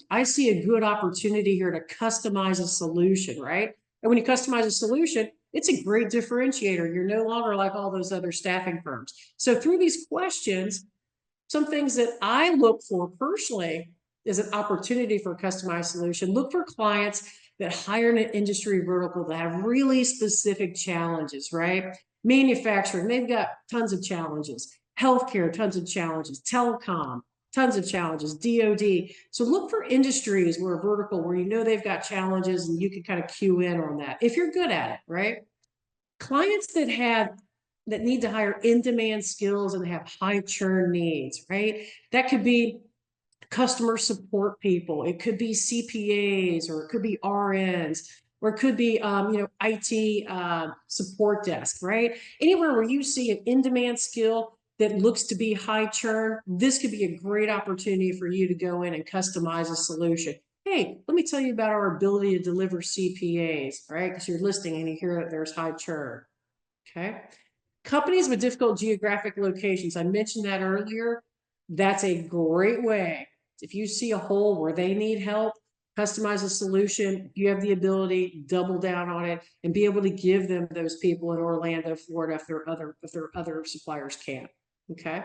I see a good opportunity here to customize a solution, right? And when you customize a solution, it's a great differentiator. You're no longer like all those other staffing firms. So through these questions, some things that I look for personally is an opportunity for a customized solution. Look for clients that hire in an industry vertical that have really specific challenges, right? Manufacturing, they've got tons of challenges. Healthcare, tons of challenges. Telecom, tons of challenges. DoD. So look for industries where a vertical, where they've got challenges and you can kind of cue in on that if you're good at it, right? Clients that need to hire in-demand skills and have high churn needs, right? That could be customer support people. It could be CPAs, or it could be RNs, or it could be, IT support desk, right? Anywhere where you see an in-demand skill that looks to be high churn, this could be a great opportunity for you to go in and customize a solution. hey, let me tell you about our ability to deliver CPAs, right? Because you're listing and you hear that there's high churn. Okay. Companies with difficult geographic locations, I mentioned that earlier. That's a great way. If you see a hole where they need help, customize a solution, you have the ability, double down on it, and be able to give them those people in Orlando, Florida, if their other suppliers can't. Okay.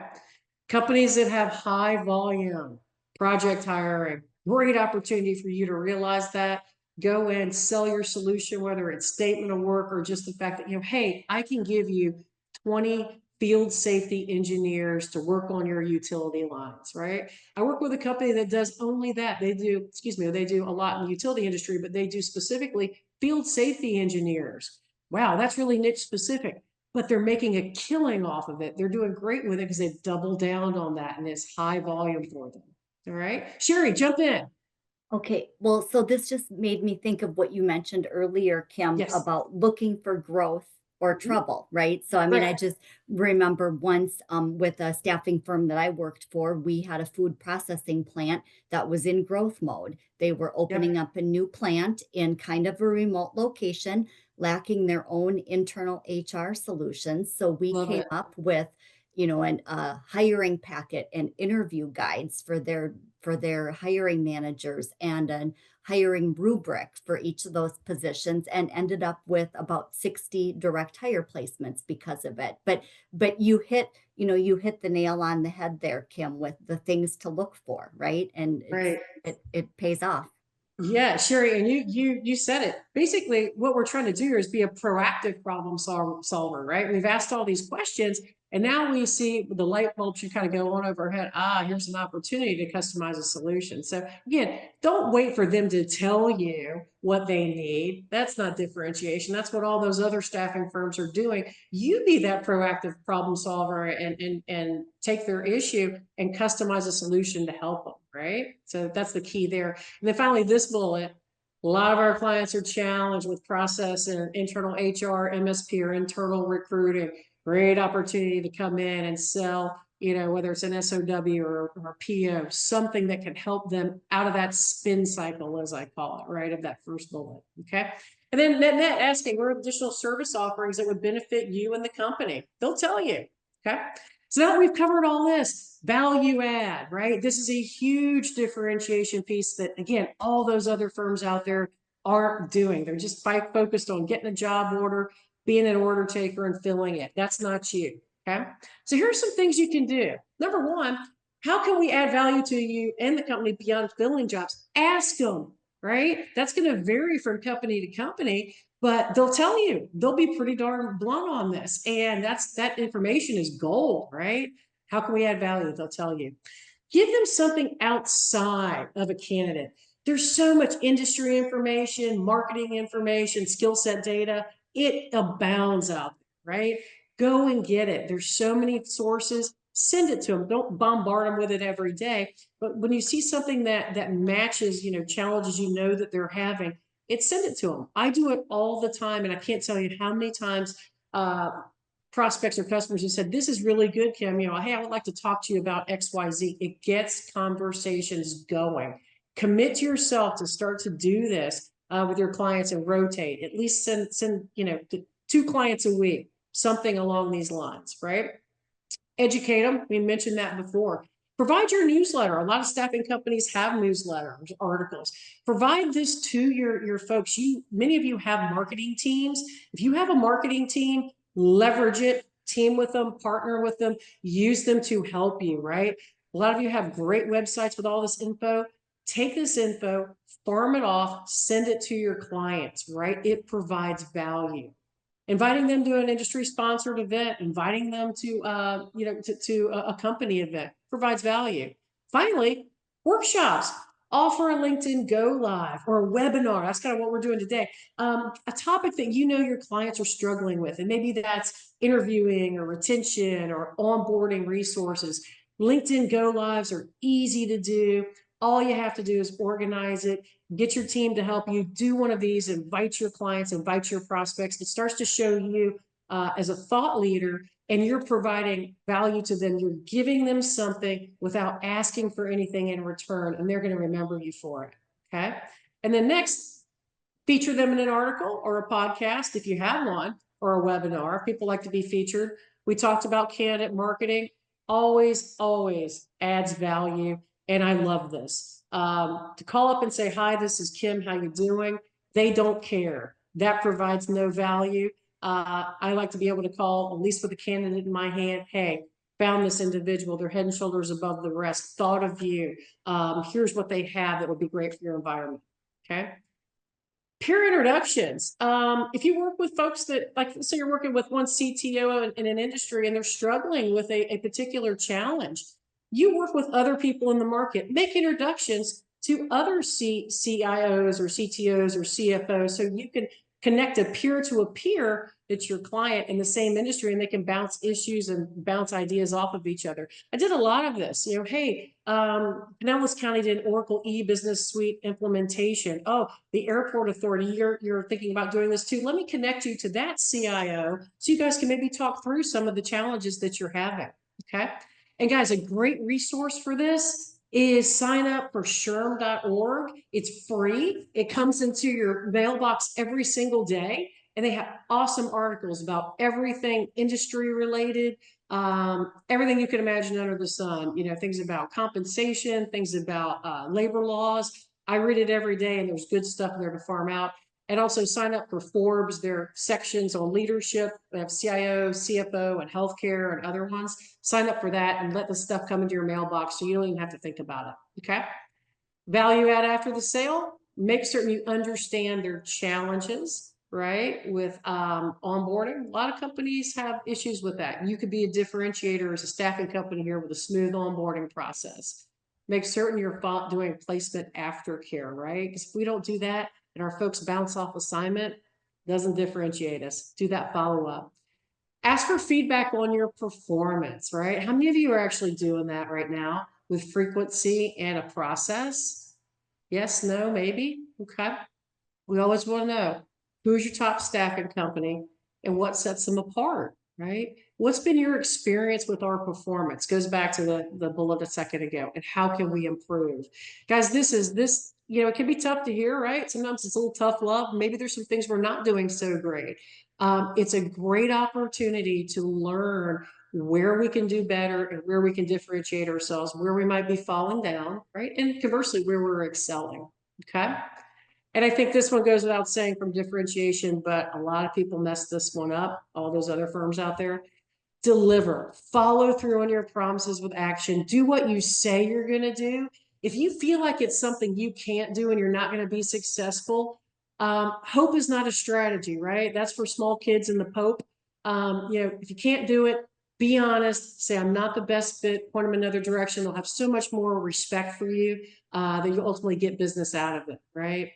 Companies that have high volume project hiring, great opportunity for you to realize that. Go in, sell your solution, whether it's statement of work or just the fact that, hey, I can give you 20 field safety engineers to work on your utility lines, right? I work with a company that does only that. They do, they do a lot in the utility industry, but they do specifically field safety engineers. Wow, that's really niche specific, but they're making a killing off of it. They're doing great with it because they've doubled down on that and it's high volume for them. All right. Sherry, jump in. Okay, well, so this just made me think of what you mentioned earlier, Kim, Yes. about looking for growth or Mhm. trouble, right? So, I mean, I Right. just remember once with a staffing firm that I worked for, we had a food processing plant that was in growth mode. They were opening Yep. up a new plant in kind of a remote location, lacking their own internal HR solutions. So we Love came it. up with, hiring packet and interview guides for their hiring managers and an hiring rubric for each of those positions and ended up with about 60 direct hire placements because of it. But you hit the nail on the head there, Kim, with the things to look for, right? And Right. it pays off. Yeah, Sherry, and you said it. Basically, what we're trying to do here is be a proactive problem solver, right? We've asked all these questions, and now we see the light bulbs should kind of go on overhead. Ah, here's an opportunity to customize a solution. So again, don't wait for them to tell you what they need. That's not differentiation. That's what all those other staffing firms are doing. You be that proactive problem solver and take their issue and customize a solution to help them, right? So that's the key there. And then finally, this bullet, a lot of our clients are challenged with process and internal HR, MSP, or internal recruiting. Great opportunity to come in and sell, whether it's an SOW or a PO, something that can help them out of that spin cycle, as I call it, right, of that first bullet. Okay. And then net asking, what are additional service offerings that would benefit you and the company? They'll tell you. Okay. So now that we've covered all this, value add, right? This is a huge differentiation piece that, again, all those other firms out there aren't doing. They're just focused on getting a job order, being an order taker and filling it. That's not you. Okay. So here's some things you can do. Number one, how can we add value to you and the company beyond filling jobs? Ask them, right? That's going to vary from company to company, but they'll tell you. They'll be pretty darn blunt on this, and that information is gold, right? How can we add value? They'll tell you. Give them something outside of a candidate. There's so much industry information, marketing information, skill set data. It abounds out there, right? Go and get it. There's so many sources. Send it to them. Don't bombard them with it every day. But when you see something that matches, challenges that they're having, send it to them. I do it all the time, and I can't tell you how many times prospects or customers who said, "This is really good, Kim. Hey, I would like to talk to you about XYZ." It gets conversations going. Commit to yourself to start to do this with your clients and rotate. At least send 2 clients a week, something along these lines, right? Educate them. We mentioned that before. Provide your newsletter. A lot of staffing companies have newsletters, articles. Provide this to your folks. Many of you have marketing teams. If you have a marketing team, leverage it, team with them, partner with them, use them to help you, right? A lot of you have great websites with all this info. Take this info, farm it off, send it to your clients, right? It provides value. Inviting them to an industry sponsored event, inviting them to to a company event provides value. Finally, workshops. Offer a LinkedIn Go Live or a webinar. That's kind of what we're doing today. A topic that your clients are struggling with, and maybe that's interviewing or retention or onboarding resources. LinkedIn Go Lives are easy to do. All you have to do is organize it, get your team to help you do one of these, invite your clients, invite your prospects. It starts to show you as a thought leader, and you're providing value to them. You're giving them something without asking for anything in return, and they're going to remember you for it. Okay. And then next, feature them in an article or a podcast if you have one, or a webinar. People like to be featured. We talked about candidate marketing. Always, always adds value. And I love this. To call up and say, hi, this is Kim, how you doing? They don't care. That provides no value. I like to be able to call, at least with a candidate in my hand, hey, found this individual, they're head and shoulders above the rest, thought of you. Here's what they have that would be great for your environment. Okay. Peer introductions. If you work with folks that, like, say you're working with one CTO in an industry and they're struggling with a particular challenge, you work with other people in the market, make introductions to other CIOs or CTOs or CFOs so you can connect a peer to a peer that's your client in the same industry, and they can bounce issues and bounce ideas off of each other. I did a lot of this, hey, Pinellas County did an Oracle e-business suite implementation. Oh, the airport authority, you're thinking about doing this too. Let me connect you to that CIO so you guys can maybe talk through some of the challenges that you're having. Okay. And guys, a great resource for this is sign up for sherm.org. It's free. It comes into your mailbox every single day. And they have awesome articles about everything industry related, everything you can imagine under the sun, things about compensation, things about labor laws. I read it every day, and there's good stuff there to farm out. And also sign up for Forbes. There are sections on leadership. They have CIO, CFO, and healthcare and other ones. Sign up for that and let the stuff come into your mailbox so you don't even have to think about it. Okay. Value add after the sale. Make certain you understand their challenges, right? With onboarding. A lot of companies have issues with that. You could be a differentiator as a staffing company here with a smooth onboarding process. Make certain you're doing placement aftercare, right? Because if we don't do that and our folks bounce off assignment, doesn't differentiate us. Do that follow-up. Ask for feedback on your performance, right? How many of you are actually doing that right now with frequency and a process? Yes, no, maybe. Okay. We always want to know who's your top staffing company and what sets them apart, right? What's been your experience with our performance? Goes back to the bullet a second ago. And how can we improve? Guys, this, it can be tough to hear, right? Sometimes it's a little tough love. Maybe there's some things we're not doing so great. It's a great opportunity to learn where we can do better and where we can differentiate ourselves, where we might be falling down, right? And conversely, where we're excelling. Okay. And I think this one goes without saying from differentiation, but a lot of people mess this one up, all those other firms out there. Deliver, follow through on your promises with action, do what you say you're going to do. If you feel like it's something you can't do and you're not going to be successful, hope is not a strategy, right? That's for small kids and the Pope. If you can't do it, be honest, say, I'm not the best fit, point them in another direction. They'll have so much more respect for you that you ultimately get business out of it, right?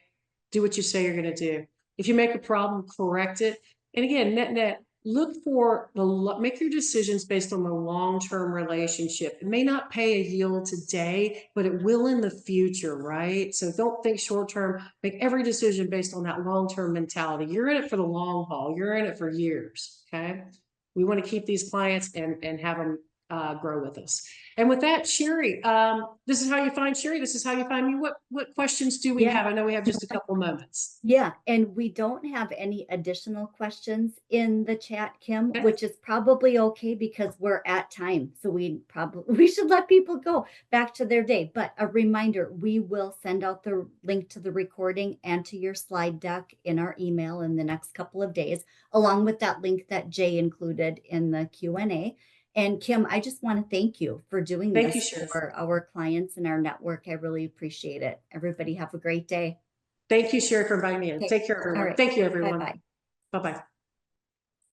Do what you say you're going to do. If you make a problem, correct it. And again, net, look for make your decisions based on the long-term relationship. It may not pay a yield today, but it will in the future, right? So don't think short-term. Make every decision based on that long-term mentality. You're in it for the long haul. You're in it for years, okay? We want to keep these clients and have them grow with us. And with that, Sherry, this is how you find Sherry. This is how you find me. What questions do we have? I know we have just a couple moments. Yeah, and we don't have any additional questions in the chat, Kim, Okay. which is probably okay because we're at time. So we should let people go back to their day. But a reminder, we will send out the link to the recording and to your slide deck in our email in the next couple of days, along with that link that Jay included in the Q&A. And Kim, I just want to thank you for doing this for our clients and our network. I really appreciate it. Everybody have a great day. Thank you, Sherry, for inviting me in. Okay. Take care, everyone. All right. Thank you, everyone. Bye-bye. Bye-bye.